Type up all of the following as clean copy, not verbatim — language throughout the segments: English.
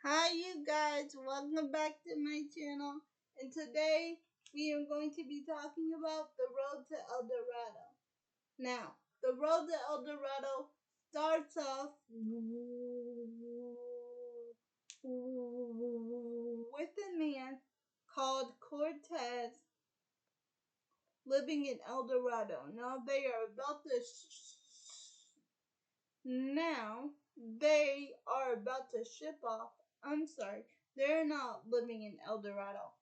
Hi you guys, welcome back to my channel, and today we are going to be talking about the road to Eldorado. Now, the road to Eldorado starts off with a man called Cortez living in Eldorado. They are about to ship off. I'm sorry, they're not living in Eldorado.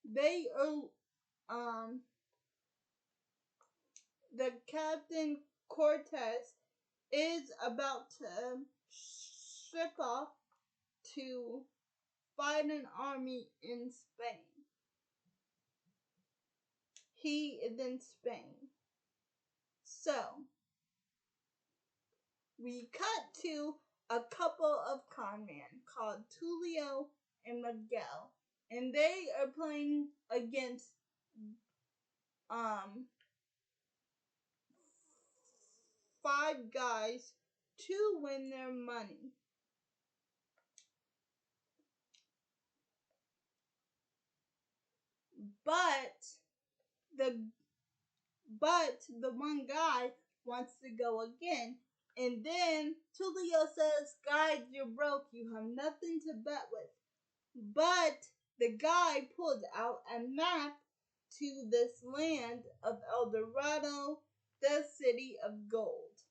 They are, the Captain Cortez is about to ship off to fight an army in Spain. He is in Spain. So, we cut to a couple of con men called Tulio and Miguel, and they are playing against five guys to win their money. But the one guy wants to go again, and then Tulio says, "Guys, you're broke. You have nothing to bet with." But the guy pulled out a map to this land of Eldorado, the city of gold.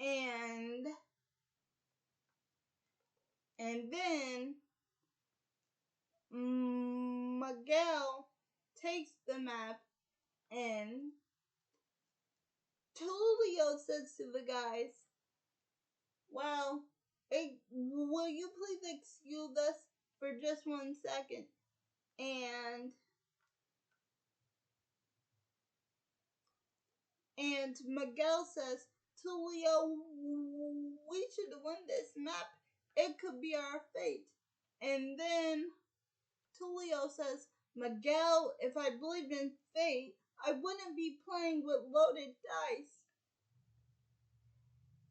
And then Miguel takes the map, and Tulio says to the guys, "Well, will you please excuse us for just 1 second?" And Miguel says, "Tulio, we should win this map. It could be our fate." And then Tulio says, "Miguel, if I believed in fate, I wouldn't be playing with loaded dice."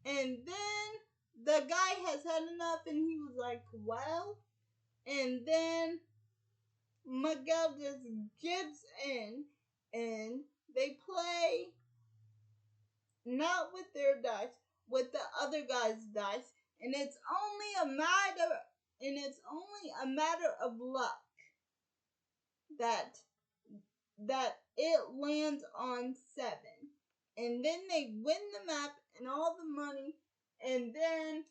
And then the guy has had enough, and he was like, "Well," and then Miguel just gives in, and they play not with their dice, with the other guy's dice, and it's only a matter of luck that it lands on 7. And then they win the map and all the money, and then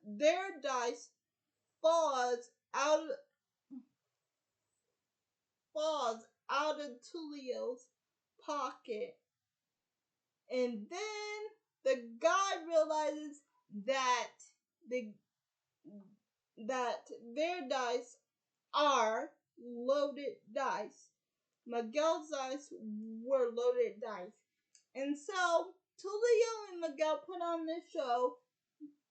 their dice falls out of Tulio's pocket. And then the guy realizes that their dice are loaded dice. Miguel's dice were loaded dice. And so Tulio and Miguel put on this show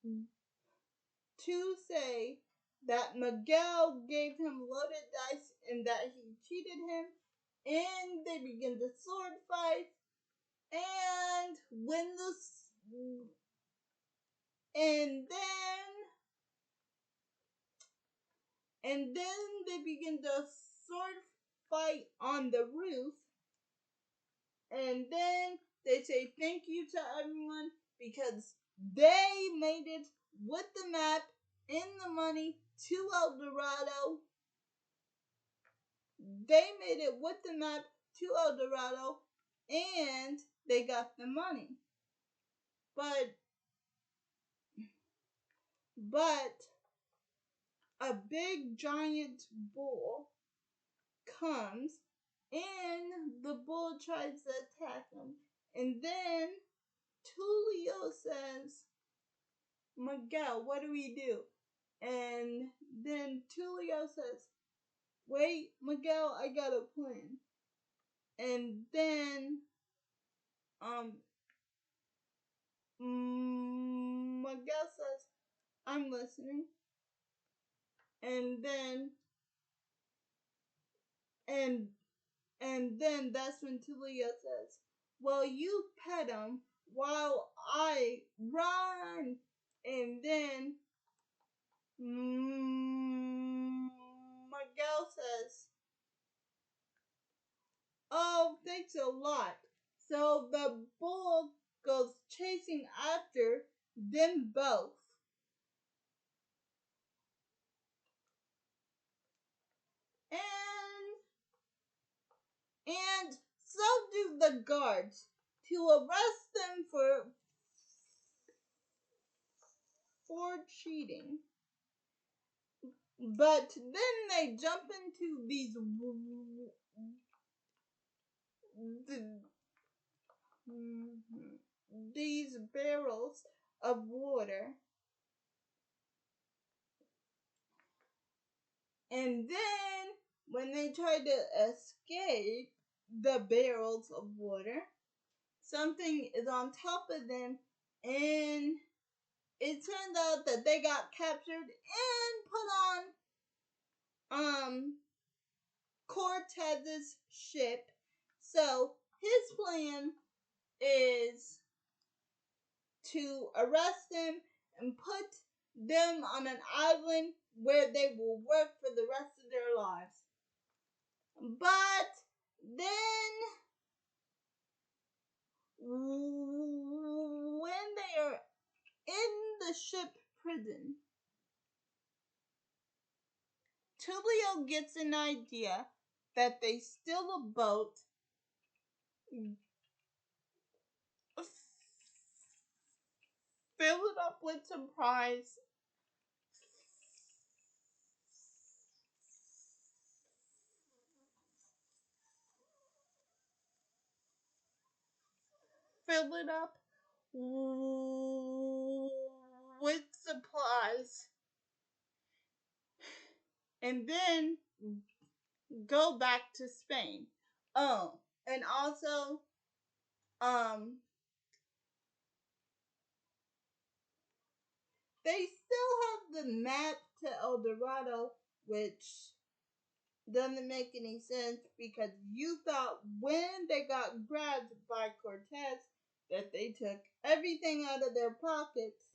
to say that Miguel gave him loaded dice and that he cheated him. And they begin the sword fight. And then they begin the sword fight on the roof. And then they say thank you to everyone because they made it with the map and the money to Eldorado. They made it with the map to Eldorado, and they got the money. But a big giant bull comes, and the bull tries to attack him. And then Tulio says, "Miguel, what do we do?" And then Tulio says, "Wait, Miguel, I got a plan." And then Miguel says, I'm listening. And then that's when Tulio says, well, you pet him while I run. And then Miguel says, oh, thanks a lot. So the bull goes chasing after them both. And so do the guards to arrest them for cheating. But then they jump into these barrels of water. And then when they try to escape the barrels of water, something is on top of them, and it turns out that they got captured and put on Cortez's ship. So his plan is to arrest them and put them on an island where they will work for the rest of their lives. But then when they are in the ship prison, Tulio gets an idea that they steal a boat, fill it up with supplies, fill it up with supplies, and then go back to Spain. Oh, and also, they still have the map to Eldorado, which doesn't make any sense because you thought when they got grabbed by Cortez that they took everything out of their pockets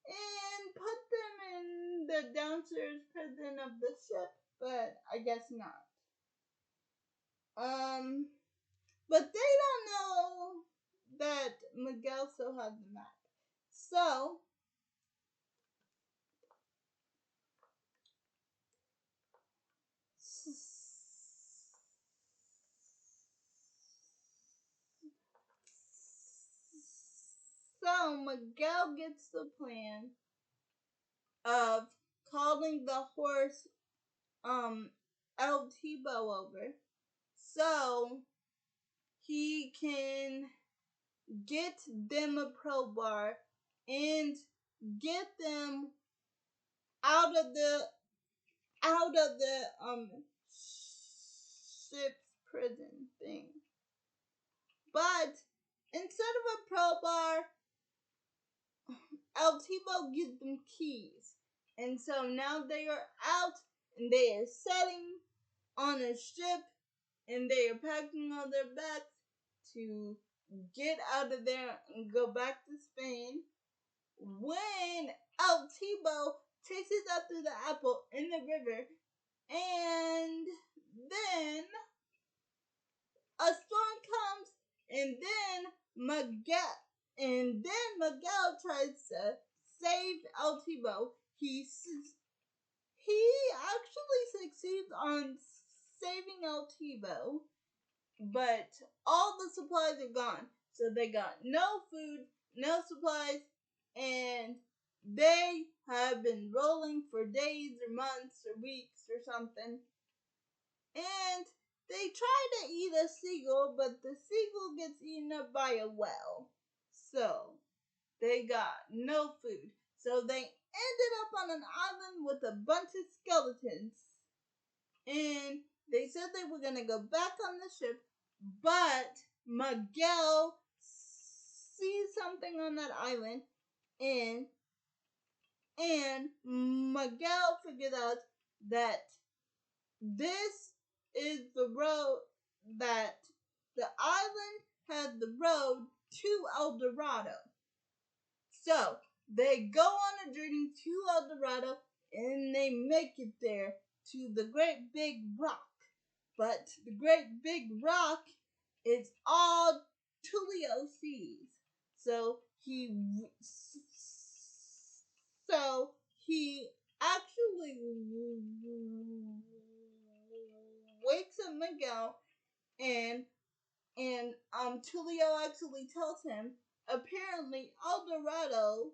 and put them in the downstairs prison of the ship, but I guess not. But they don't know that Miguel still has the map. So Miguel gets the plan of calling the horse El Tebow over so he can get them a pro bar and get them out of the ship's prison thing. But instead of a pro bar, El Tebow gives them keys. And so now they are out and they are sitting on a ship and they are packing all their bags to get out of there and go back to Spain. When El Tebow chases after the apple in the river, and then a storm comes, and then Miguel tries to save El Tebow. He actually succeeds on saving El Tebow, but all the supplies are gone. So they got no food, no supplies, and they have been rolling for days or months or weeks or something. And they try to eat a seagull, but the seagull gets eaten up by a whale. So they got no food. So they ended up on an island with a bunch of skeletons. And they said they were going to go back on the ship, but Miguel sees something on that island, and Miguel figured out that this is the road, that the island had the road to Eldorado. So they go on a journey to Eldorado and they make it there to the great big rock. But the great big rock is all Tulio sees. So he actually wakes up Miguel, and Tulio actually tells him apparently Eldorado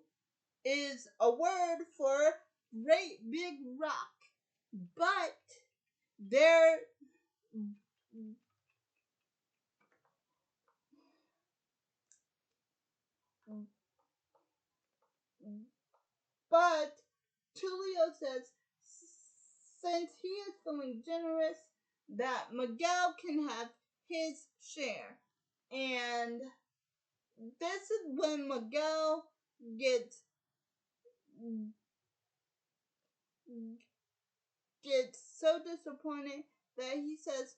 is a word for great big rock, but there but Tulio says since he is feeling generous that Miguel can have his share. And this is when Miguel gets so disappointed that he says,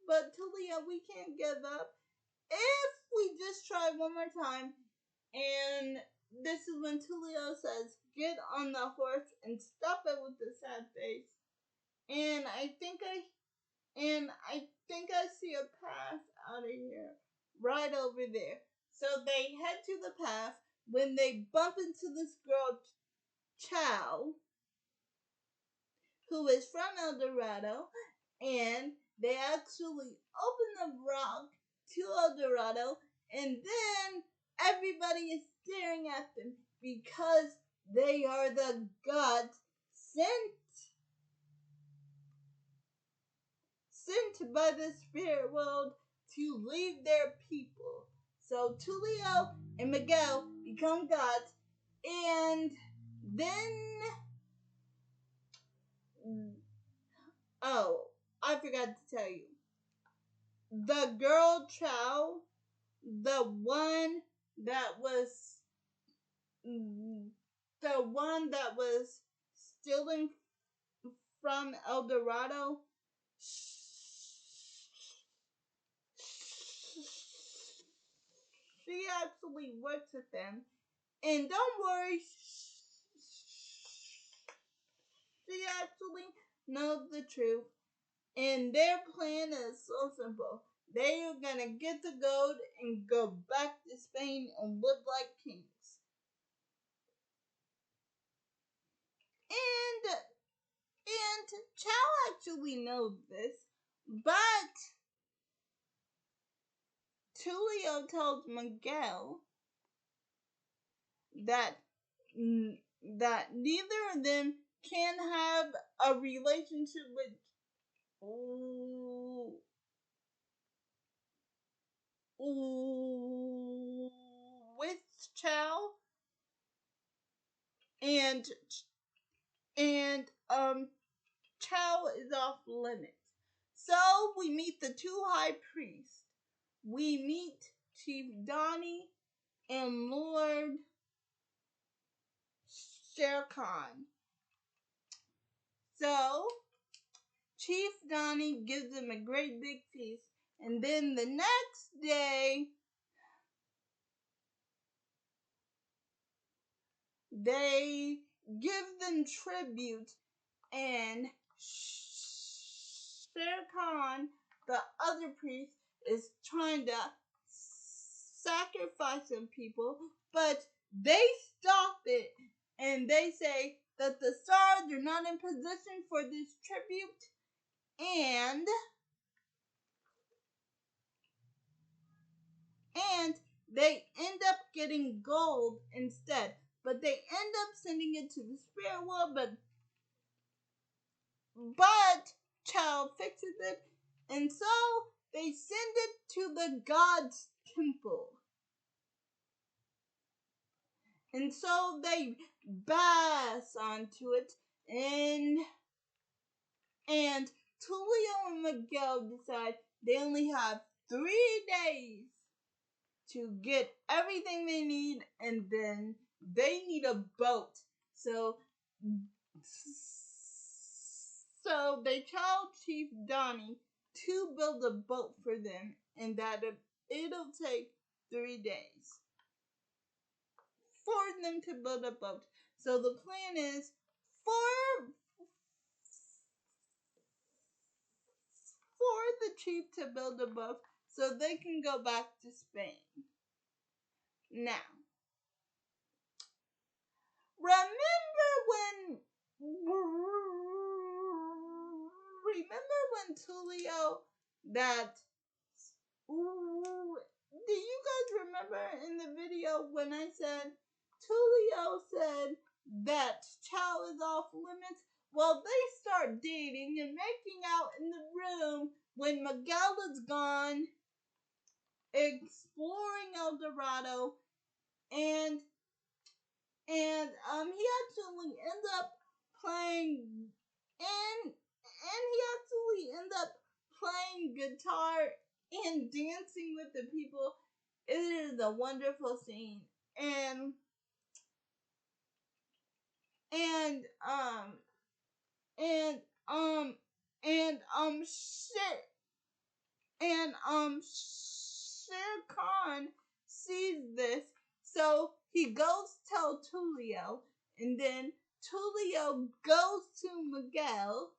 but Tulio, we can't give up. If we just try one more time. And this is when Tulio says, get on the horse and stop it with the sad face. And I think I see a path out of here, right over there. So they head to the path when they bump into this girl, Chow, who is from Eldorado, and they actually open the rock to Eldorado, and then everybody is staring at them because they are the gods sent by the spirit world to lead their people. So Tulio and Miguel become gods, and then I forgot to tell you. The girl Chow, the one that was stealing from Eldorado, she actually works with them. And don't worry, she actually knows the truth. And their plan is so simple. They are gonna get the gold and go back to Spain and live like kings. And Chow actually knows this, but Tulio tells Miguel that neither of them can have a relationship with Chow, and Chow is off limits. So we meet the two high priests. We meet Chief Donnie and Lord Shere Khan. So Chief Donnie gives them a great big feast, and then the next day they give them tribute, and Shere Khan, the other priest, is trying to sacrifice some people, but they stop it, and they say that the stars are not in position for this tribute, and they end up getting gold instead. But they end up sending it to the spirit world, but Chow fixes it, and so they send it to the god's temple. And so they bass onto it, and Tulio and Miguel decide they only have 3 days to get everything they need, and then they need a boat. So they tell Chief Donnie to build a boat for them, and that it'll take 3 days for them to build a boat. So the plan is for the chief to build a boat so they can go back to Spain. Now, remember when Tulio that do you guys remember in the video when I said Tulio said that Chow is off limits? Well, they start dating and making out in the room when Miguel is gone, exploring Eldorado, and he actually ends up playing and he actually ends up playing guitar and dancing with the people. It is a wonderful scene. And and um and um and shit and Shere Khan sees this, so he goes tell Tulio, and then Tulio goes to Miguel,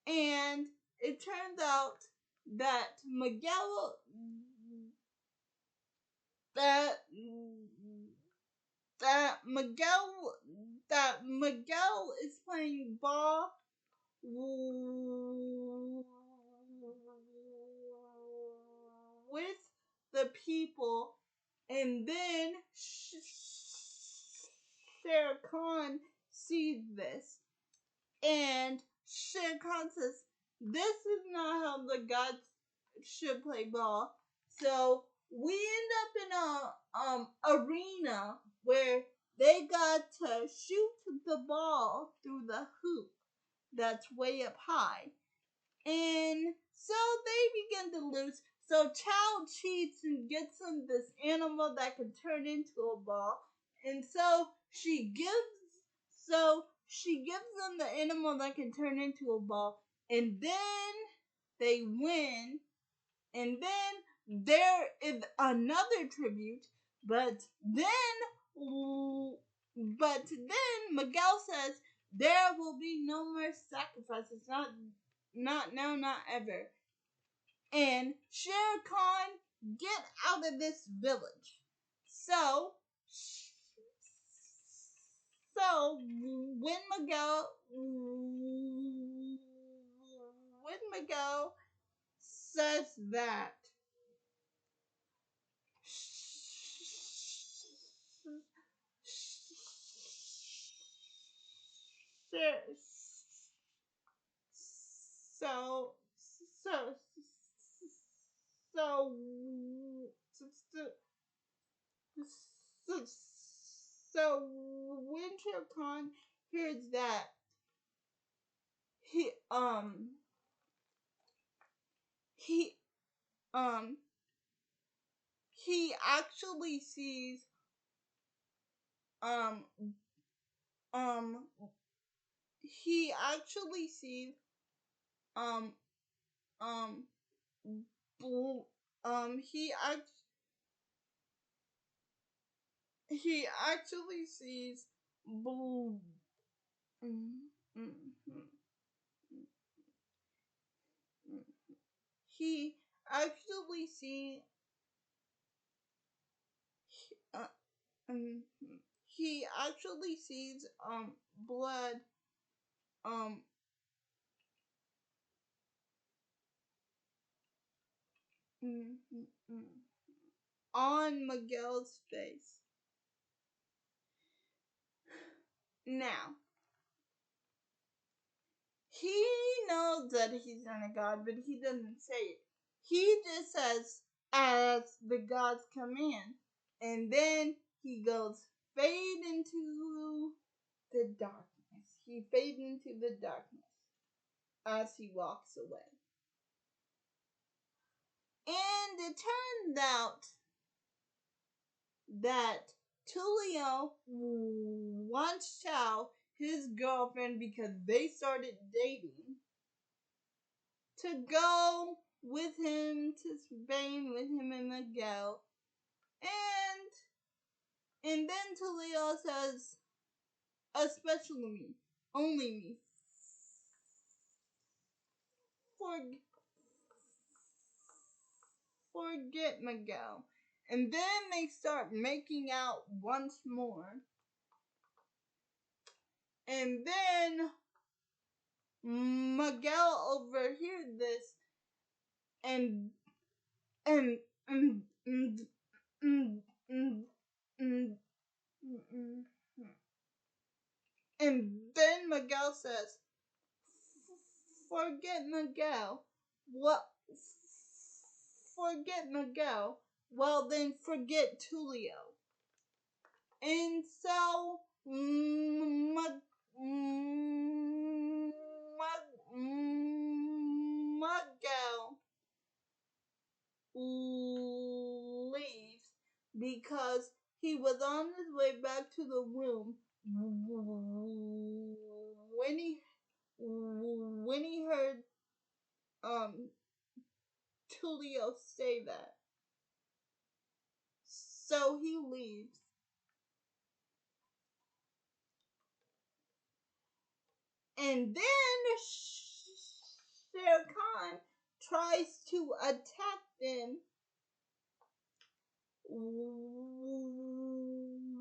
and it turns out that that Miguel is playing ball with the people, and then Shere Khan sees this, and Shere Khan says, "This is not how the gods should play ball." So we end up in a arena where they got to shoot the ball through the hoop that's way up high. And so they begin to lose. So Chow cheats and gets them this animal that can turn into a ball. And so she gives them the animal that can turn into a ball. And then they win. And then there is another tribute. But then Miguel says there will be no more sacrifices. Not now, not ever. And Shere Khan, get out of this village. So when Miguel says that, so so so so when Shere Khan hears that, he he um he actually sees um um he actually sees um um he actually sees blue. He actually sees uh, he actually sees blood um on Miguel's face. Now, he knows that he's not a god, but he doesn't say it. He just says, as the gods come in, and then he goes fade into the darkness. He fades into the darkness as he walks away. And it turned out that Tulio wants Chow, his girlfriend, because they started dating, to go with him to Spain with him and Miguel. And then Tulio says, especially me, only me. Forget Miguel. And then they start making out once more. And then Miguel overheard this and and and and and and, and, and then Miguel says, "Forget Miguel. What? Forget Miguel. Well, then forget Tulio." And so Miguel leaves because he was on his way back to the room when he heard Tulio say that. So he leaves. And then Shere Khan tries to attack them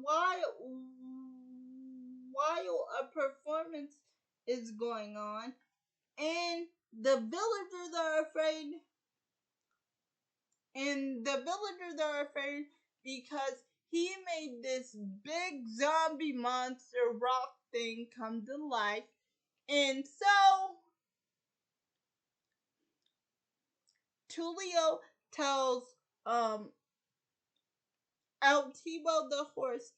while a performance is going on, and the villagers are afraid. Because he made this big zombie monster rock thing come to life. And so Tulio tells Altibo the horse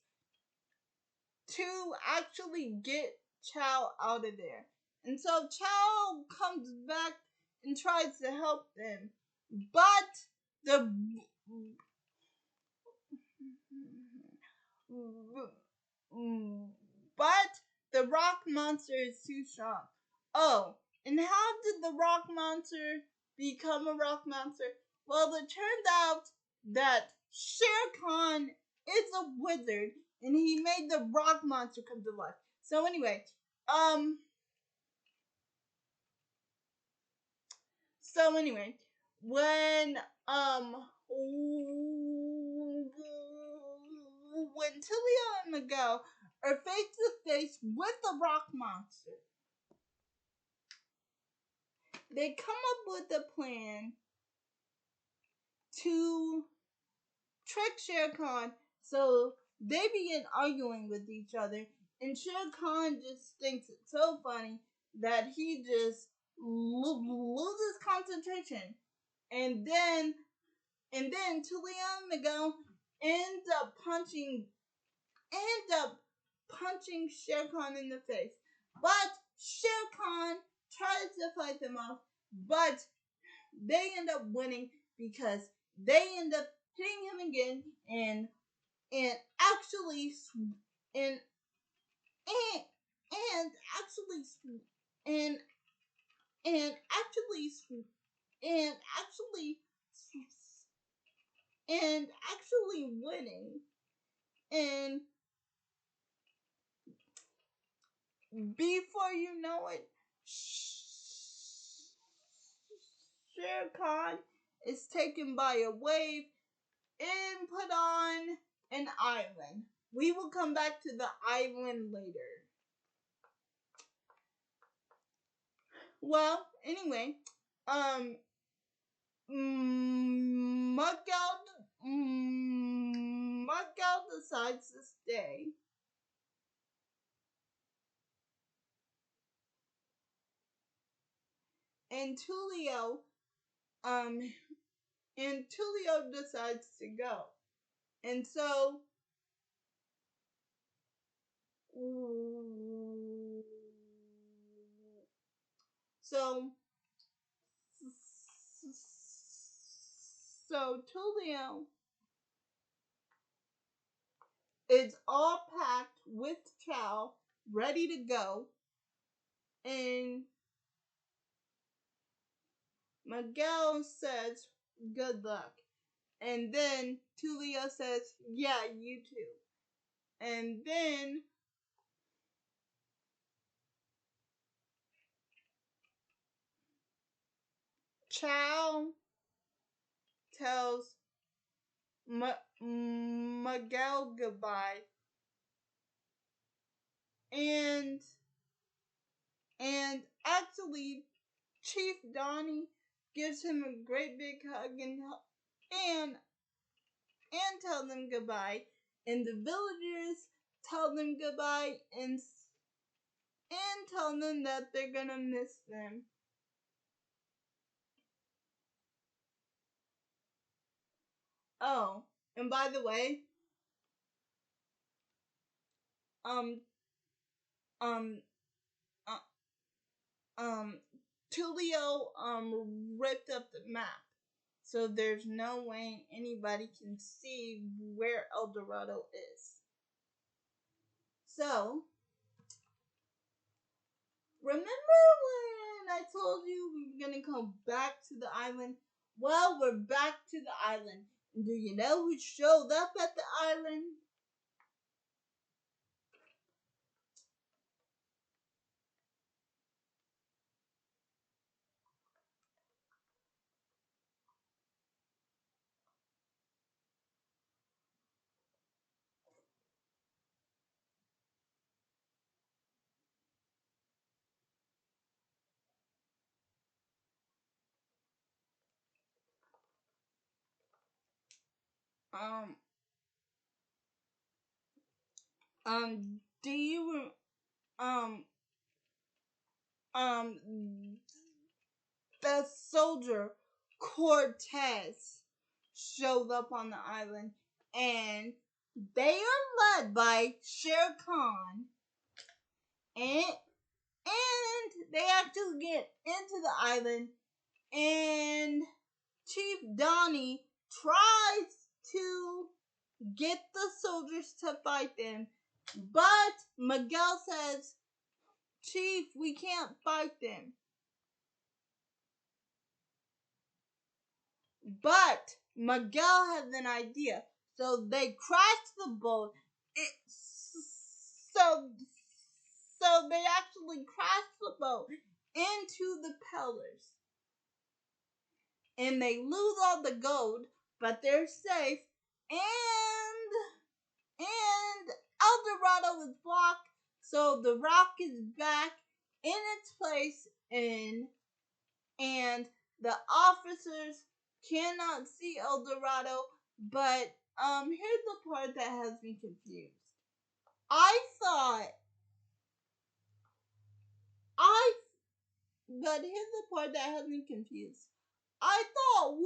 to actually get Chow out of there. And so Chow comes back and tries to help them. But the rock monster is too strong. Oh, and how did the rock monster become a rock monster? Well, it turned out that Shere Khan is a wizard, and he made the rock monster come to life. So anyway, when Tulio and Miguel are face to face with the rock monster, they come up with a plan to trick Shere Khan. So they begin arguing with each other, and Shere Khan just thinks it's so funny that he just loses concentration, and then Tulio and Miguel end up punching Shere Khan in the face. But Shere Khan tries to fight them off, but they end up winning because they end up hitting him again and actually and and actually and and actually and actually and actually winning. And before you know it, Shere Khan is taken by a wave and put on an island. We will come back to the island later. Well, anyway, Miguel decides to stay. And Tulio decides to go. And so So Tulio is all packed with Chow, ready to go, and Miguel says, "Good luck." And then Tulio says, "Yeah, you too." And then Chow tells Miguel goodbye, and actually Chief Donnie gives him a great big hug and tell them goodbye, and the villagers tell them goodbye and tell them that they're gonna miss them. Oh, and by the way, um, um, uh, Tulio ripped up the map, so there's no way anybody can see where Eldorado is. So, remember when I told you we were gonna come back to the island? Well, we're back to the island. And do you know who showed up at the island? Um, do you, um, um, the soldier Cortez showed up on the island, and they are led by Shere Khan, and they actually get into the island, and Chief Donnie tries to get the soldiers to fight them, but Miguel says, "Chief, we can't fight them." But Miguel has an idea, so they crash the boat. So they actually crash the boat into the pillars, and they lose all the gold, but they're safe. And Eldorado is blocked, so the rock is back in its place, and the officers cannot see Eldorado. But here's the part that has me confused. I thought I but here's the part that has me confused. I thought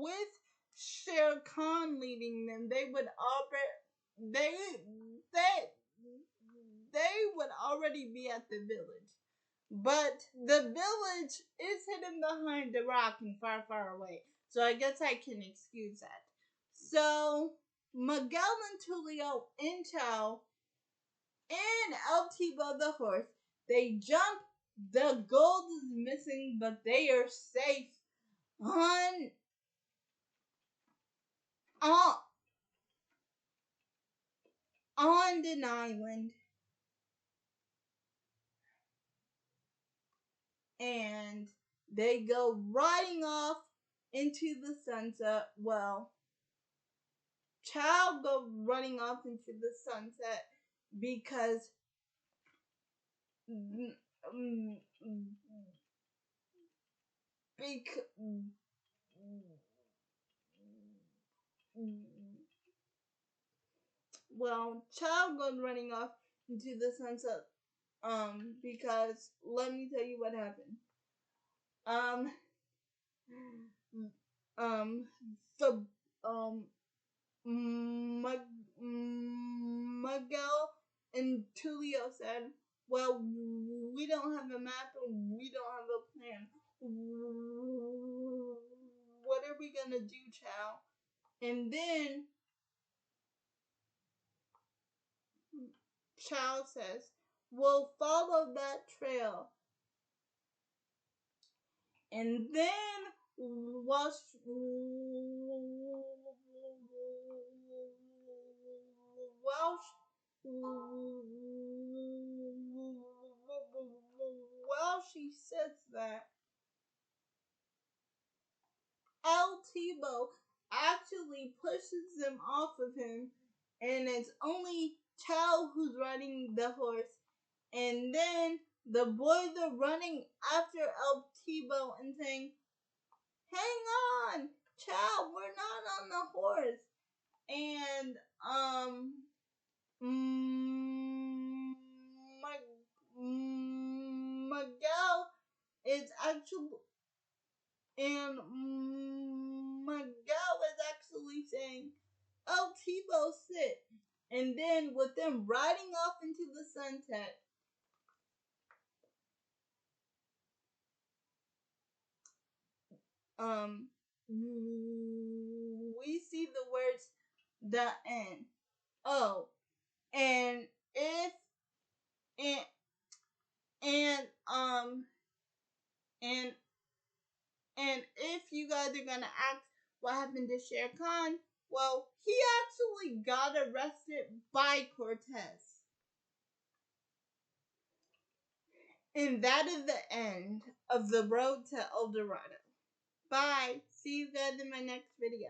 with Shere Khan leading them, they would already be at the village. But the village is hidden behind the rock and far, far away. So I guess I can excuse that. So Miguel and Tulio and Chow and El Tibo the horse, they jump. The gold is missing, but they are safe on on on an island, and they go riding off into the sunset. Well, Chow go running off into the sunset because because well, Chow goes running off into the sunset. Because let me tell you what happened. Um, the Miguel and Tulio said, well, we don't have a map and we don't have a plan. What are we gonna do, Chow? And then Chow says, we'll follow that trail. And then while she says that, El Tebow actually pushes them off of him, and it's only Chow who's riding the horse. And then the boys are running after El Tebow and saying, hang on, Chow, we're not on the horse. And Miguel is actually saying, "Oh, Tebow, sit." And then with them riding off into the sunset, we see the words "the end." Oh, and if and and and and if you guys are gonna ask what happened to Shere Khan, well, he actually got arrested by Cortez. And that is the end of the road to Eldorado. Bye. See you guys in my next video.